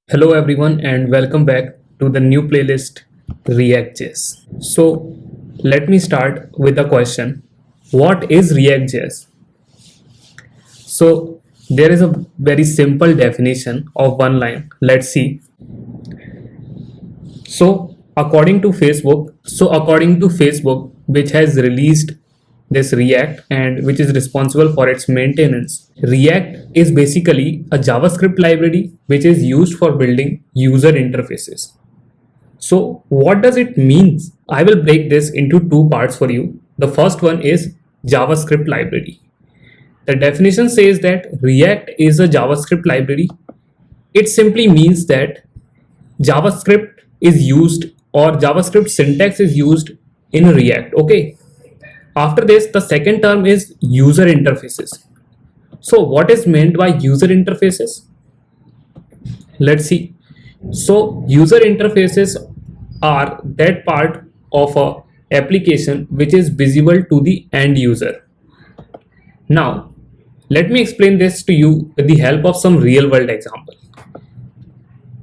Hello everyone and welcome back to the new playlist React.js. So let me start with a question. What is React.js? So there is a very simple definition of one line. Let's see. So according to Facebook, which has released this React and which is responsible for its maintenance, React is basically a JavaScript library which is used for building user interfaces. So what does it mean? I will break this into two parts for you. The first one is JavaScript library. The definition says that React is a JavaScript library. It simply means that JavaScript is used or JavaScript syntax is used in React. Okay. After this, the second term is user interfaces. So what is meant by user interfaces? Let's see. So user interfaces are that part of a application which is visible to the end user. Now, let me explain this to you with the help of some real world example.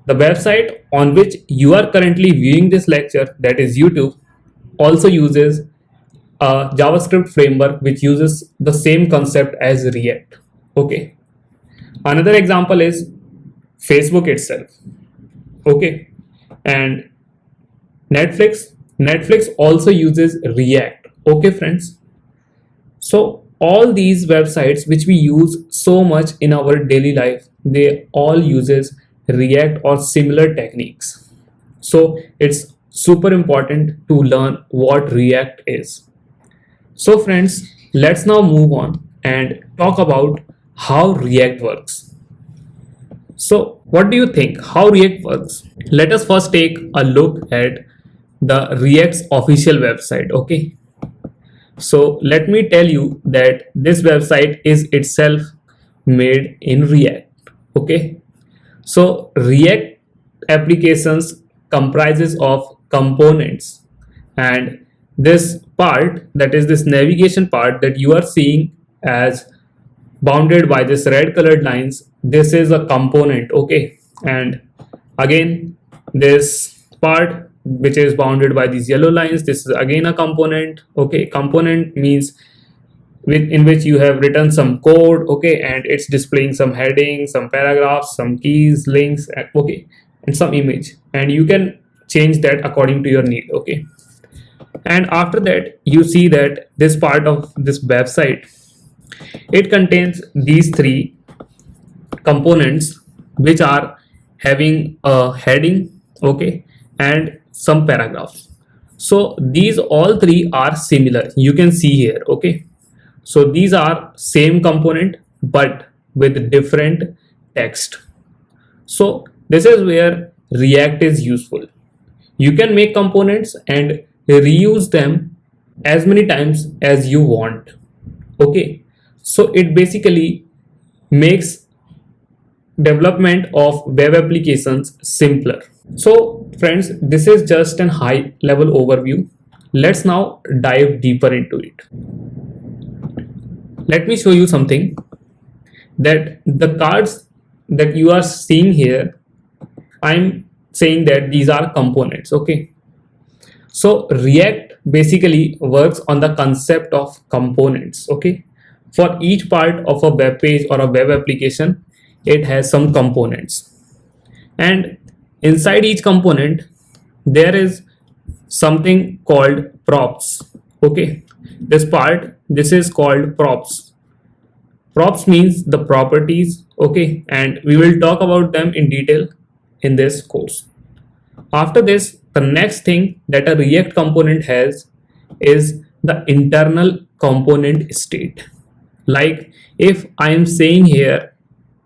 The website on which you are currently viewing this lecture, that is YouTube, also uses a JavaScript framework which uses the same concept as React. Okay. Another example is Facebook itself. Okay. And Netflix also uses React. Okay, friends. So all these websites which we use so much in our daily life, they all uses React or similar techniques. So it's super important to learn what React is. So friends, let's now move on and talk about how React works. So what do you think how React works? Let us first take a look at the React's official website. Okay. So let me tell you that this website is itself made in React. Okay. So React applications comprises of components, and this part, that is this navigation part that you are seeing as bounded by this red colored lines, this is a component. Okay. And again, this part which is bounded by these yellow lines, this is again a component. Okay. Component means in which you have written some code. Okay. And it's displaying some headings, some paragraphs, some keys, links. Okay. And some image, and you can change that according to your need. Okay. And after that, you see that this part of this website, it contains these three components which are having a heading. Okay. And some paragraphs. So these all three are similar, you can see here. Okay. So these are same component but with different text. So this is where React is useful. You can make components and reuse them as many times as you want. Okay. So it basically makes development of web applications simpler. So friends, this is just an high level overview. Let's now dive deeper into it. Let me show you something, that the cards that you are seeing here, I'm saying that these are components. Okay. So React basically works on the concept of components. Okay. For each part of a web page or a web application, it has some components, and inside each component there is something called props. Okay. This is called props. Props means the properties. Okay. And we will talk about them in detail in this course. After this, the next thing that a React component has is the internal component state. Like if I am saying here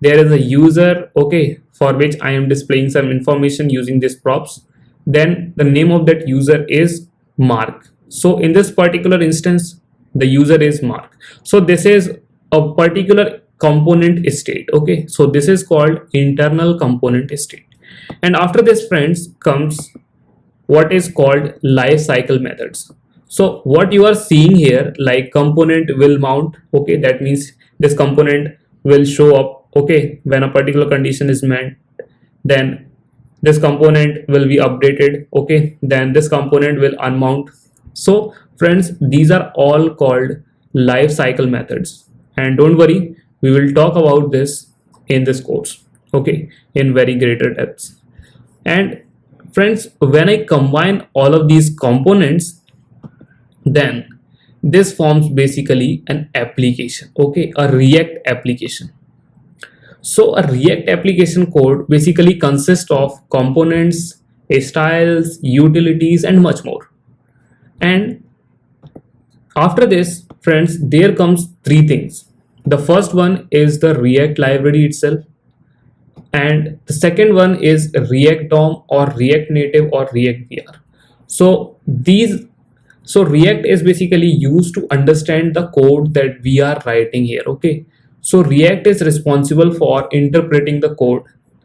there is a user, okay, for which I am displaying some information using this props, then the name of that user is Mark. So in this particular instance, the user is Mark. So this is a particular component state. Okay. So this is called internal component state. And after this, friends, comes what is called life cycle methods. So what you are seeing here, like component will mount. Okay. That means this component will show up. Okay. When a particular condition is met, then this component will be updated. Okay, then this component will unmount. So friends, these are all called life cycle methods, and don't worry, we will talk about this in this course, okay, in very greater depths. And friends, when I combine all of these components, then this forms basically an application, okay, a React application. So a React application code basically consists of components, styles, utilities, and much more. And after this, friends, there comes three things. The first one is the React library itself, and the second one is React DOM or React Native or React VR. So React is basically used to understand the code that we are writing here. Okay, so React is responsible for interpreting the code.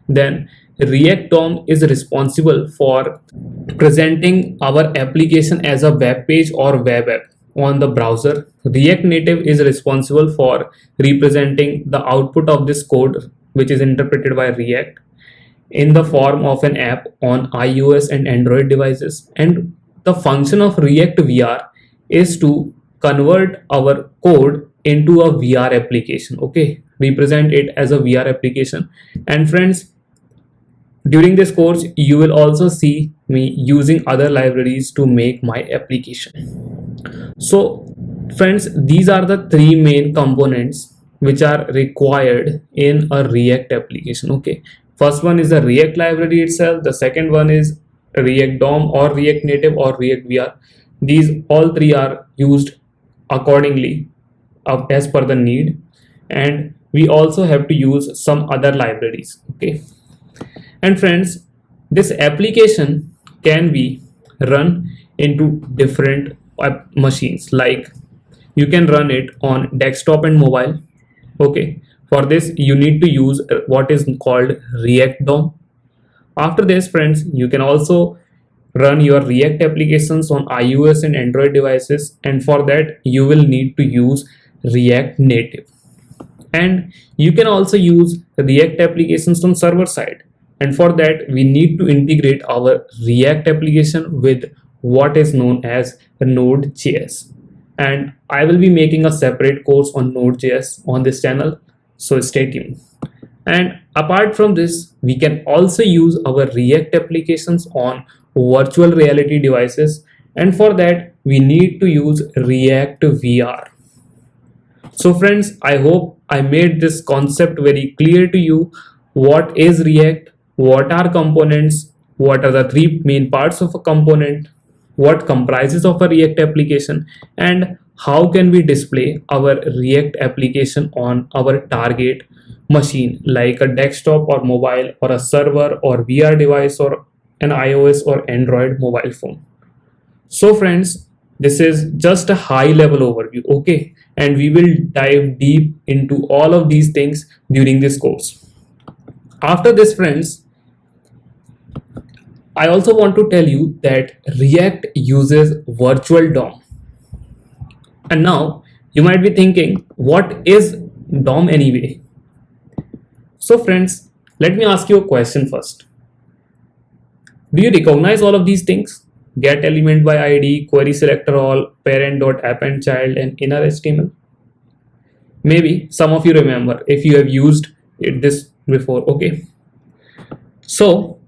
Then React DOM is responsible for presenting our application as a web page or web app on the browser. React Native is responsible for representing the output of this code, which is interpreted by React, in the form of an app on iOS and Android devices. And the function of React VR is to convert our code into a VR application, okay, represent it as a VR application. And friends, during this course, you will also see me using other libraries to make my application. So friends, these are the three main components which are required in a React application. Okay, first one is the React library itself, the second one is React DOM or React Native or React VR. These all three are used accordingly as per the need, and we also have to use some other libraries. Okay, and friends, this application can be run into different machines. Like you can run it on desktop and mobile. Okay, for this you need to use what is called React DOM. After this, friends, you can also run your React applications on iOS and Android devices, and for that you will need to use React Native. And you can also use React applications on server side, and for that we need to integrate our React application with what is known as Node.js. And I will be making a separate course on Node.js on this channel, so stay tuned. And apart from this, we can also use our React applications on virtual reality devices, and for that we need to use React VR. So friends, I hope I made this concept very clear to you. What is React? What are components? What are the three main parts of a component? What comprises of a React application? And how can we display our React application on our target machine, like a desktop or mobile or a server or VR device or an iOS or Android mobile phone? So friends, this is just a high level overview, okay, and we will dive deep into all of these things during this course. After this, friends, I also want to tell you that React uses virtual DOM. And now you might be thinking, what is DOM anyway? So friends, let me ask you a question first. Do you recognize all of these things? Get element by ID, query selector all, parent.append child, and inner HTML. Maybe some of you remember if you have used this before. Okay, so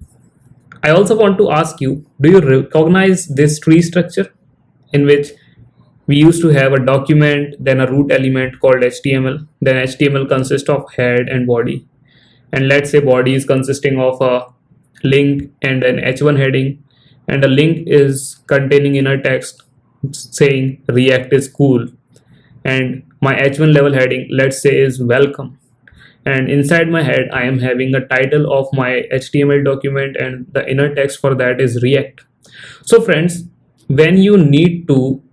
I also want to ask you, do you recognize this tree structure in which we used to have a document, then a root element called HTML, then HTML consists of head and body, and let's say body is consisting of a link and an h1 heading, and a link is containing inner text saying React is cool, and my h1 level heading, let's say, is welcome, and inside my head I am having a title of my HTML document, and the inner text for that is React. So friends, when you need to,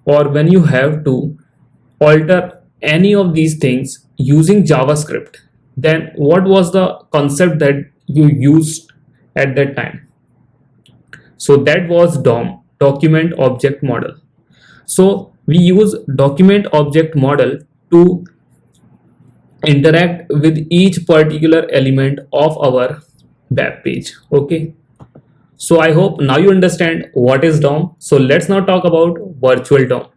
or when you have to alter any of these things using JavaScript, then what was the concept that you used at that time? So that was DOM, document object model. So we use document object model to interact with each particular element of our web page. Okay, so I hope now you understand what is DOM. So let's now talk about virtual DOM.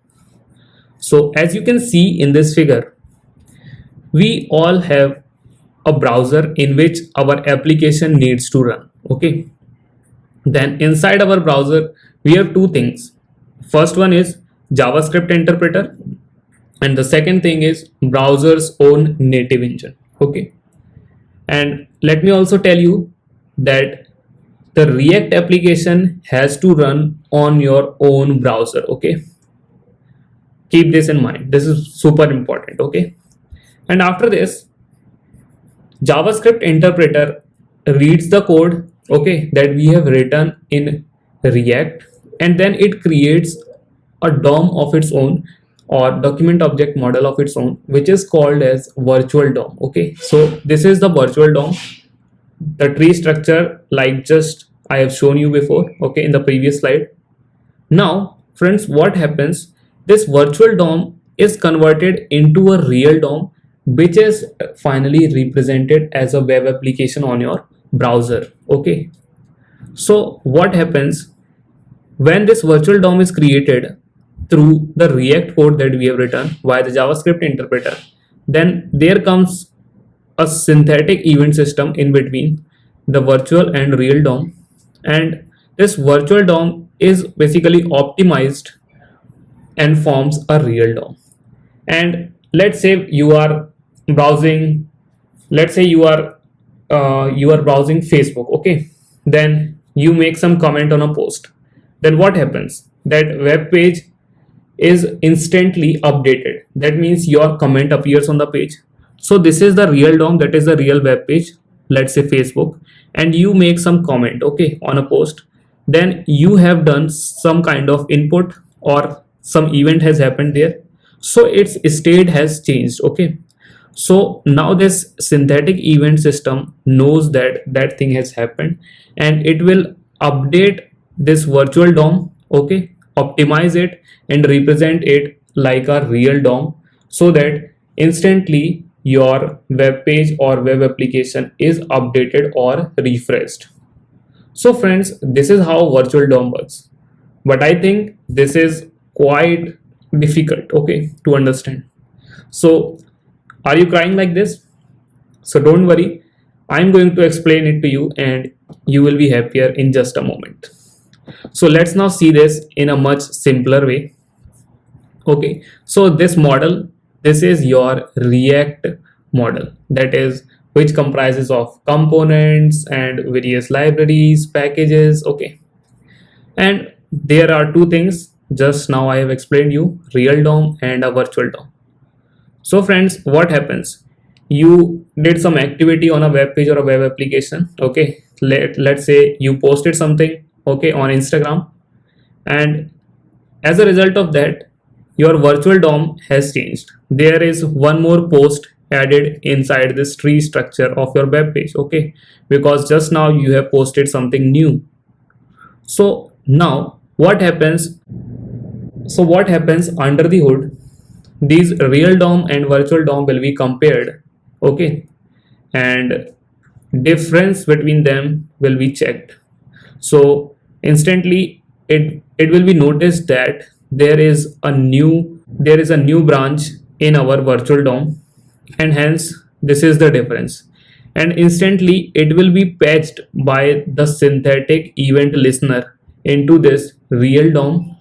So as you can see in this figure, we all have a browser in which our application needs to run. Okay, then inside our browser we have two things. First one is JavaScript interpreter, and the second thing is browser's own native engine. Okay, and let me also tell you that the React application has to run on your own browser. Okay, keep this in mind, this is super important. Okay, and after this, JavaScript interpreter reads the code, okay, that we have written in React, and then it creates a DOM of its own, or document object model of its own, which is called as virtual DOM. Okay, so this is the virtual DOM, the tree structure like just I have shown you before, okay, in the previous slide. Now friends, what happens, this virtual DOM is converted into a real DOM, which is finally represented as a web application on your browser. Okay, so what happens when this virtual DOM is created through the React code that we have written via the JavaScript interpreter, then there comes a synthetic event system in between the virtual and real DOM, and this virtual DOM is basically optimized and forms a real DOM. And let's say you are browsing, let's say you are browsing Facebook. Okay, then you make some comment on a post, then what happens, that web page is instantly updated. That means your comment appears on the page. So this is the real DOM, that is the real web page, let's say Facebook, and you make some comment, okay, on a post, then you have done some kind of input or some event has happened there, so its state has changed. Okay, so now this synthetic event system knows that that thing has happened, and it will update this virtual DOM, okay, optimize it and represent it like a real DOM, so that instantly your web page or web application is updated or refreshed. So friends, this is how virtual DOM works, but I think this is quite difficult, okay, to understand. So are you crying like this? So don't worry, I'm going to explain it to you and you will be happier in just a moment. So let's now see this in a much simpler way. Okay, so this model, this is your React model, that is which comprises of components and various libraries, packages. Okay, and there are two things just now I have explained you, real DOM and a virtual DOM. So friends, what happens, you did some activity on a web page or a web application. Okay, let's say you posted something, okay, on Instagram, and as a result of that your virtual DOM has changed. There is one more post added inside this tree structure of your web page, okay, because just now you have posted something new. So now what happens, so what happens under the hood, these real DOM and virtual DOM will be compared, okay, and difference between them will be checked. So instantly it will be noticed that there is a new branch in our virtual DOM, and hence this is the difference, and instantly it will be patched by the synthetic event listener into this real DOM,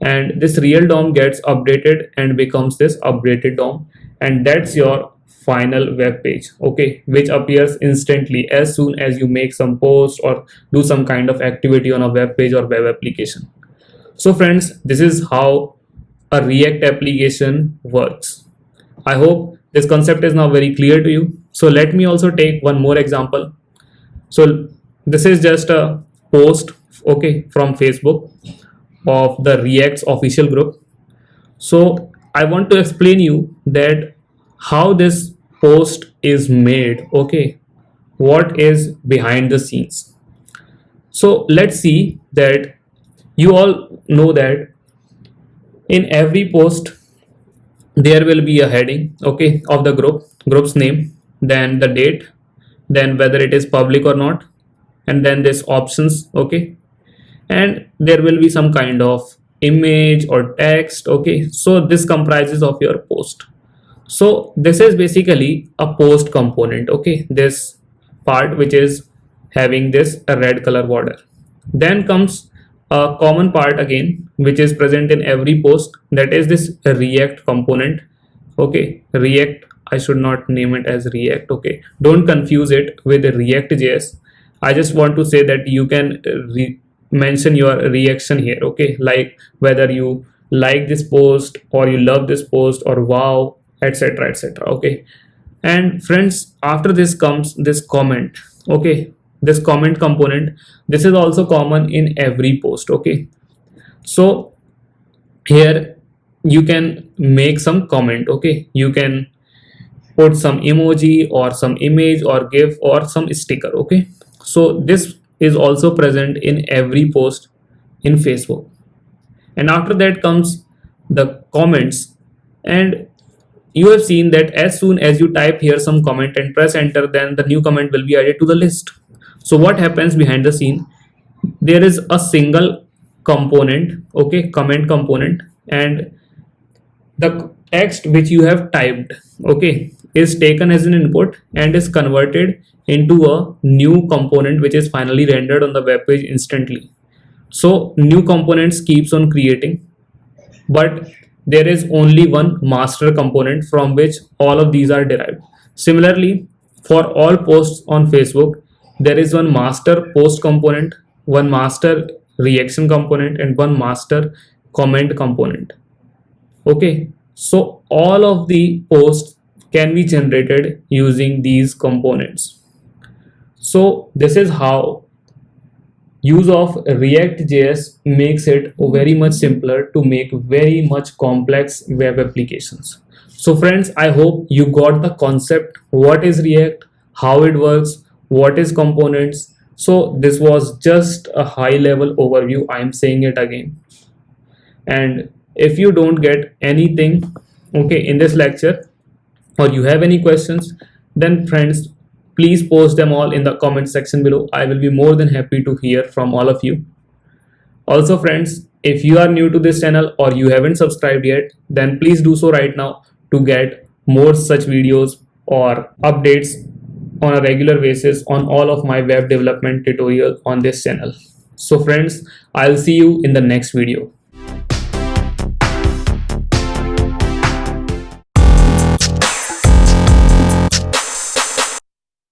and this real DOM gets updated and becomes this updated DOM, and that's your final web page, okay, which appears instantly as soon as you make some post or do some kind of activity on a web page or web application. So friends, this is how a React application works. I hope this concept is now very clear to you. So let me also take one more example. So this is just a post, okay, from Facebook of the React's official group. So I want to explain you that how this post is made, okay, what is behind the scenes. So let's see that you all know that in every post there will be a heading, okay, of the group's name, then the date, then whether it is public or not, and then this options. Okay, and there will be some kind of image or text. Okay, so this comprises of your post. So this is basically a post component. Okay, this part which is having this red color border. Then comes a common part again which is present in every post, that is this React component. Okay, React, I should not name it as React. Okay, don't confuse it with React.js. I just want to say that you can mention your reaction here. Okay, like whether you like this post or you love this post or wow, etc, etc. Okay, and friends, after this comes this comment. Okay, this comment component, this is also common in every post. Okay, so here you can make some comment. Okay, you can put some emoji or some image or gif or some sticker. Okay, so this is also present in every post in Facebook. And after that comes the comments, and you have seen that as soon as you type here some comment and press enter, then the new comment will be added to the list. So what happens behind the scene, there is a single component, okay, comment component, and the text which you have typed, okay, is taken as an input and is converted into a new component which is finally rendered on the web page instantly. So new components keeps on creating, but there is only one master component from which all of these are derived. Similarly, for all posts on Facebook, there is one master post component, one master reaction component, and one master comment component. Okay, so all of the posts can be generated using these components. So this is how use of React.js makes it very much simpler to make very much complex web applications. So friends, I hope you got the concept, what is React, how it works, what is components. So this was just a high level overview. I am saying it again. And if you don't get anything, okay, in this lecture, or you have any questions, then friends, please post them all in the comment section below. I will be more than happy to hear from all of you. Also friends, if you are new to this channel or you haven't subscribed yet, then please do so right now to get more such videos or updates on a regular basis on all of my web development tutorials on this channel. So friends, I'll see you in the next video.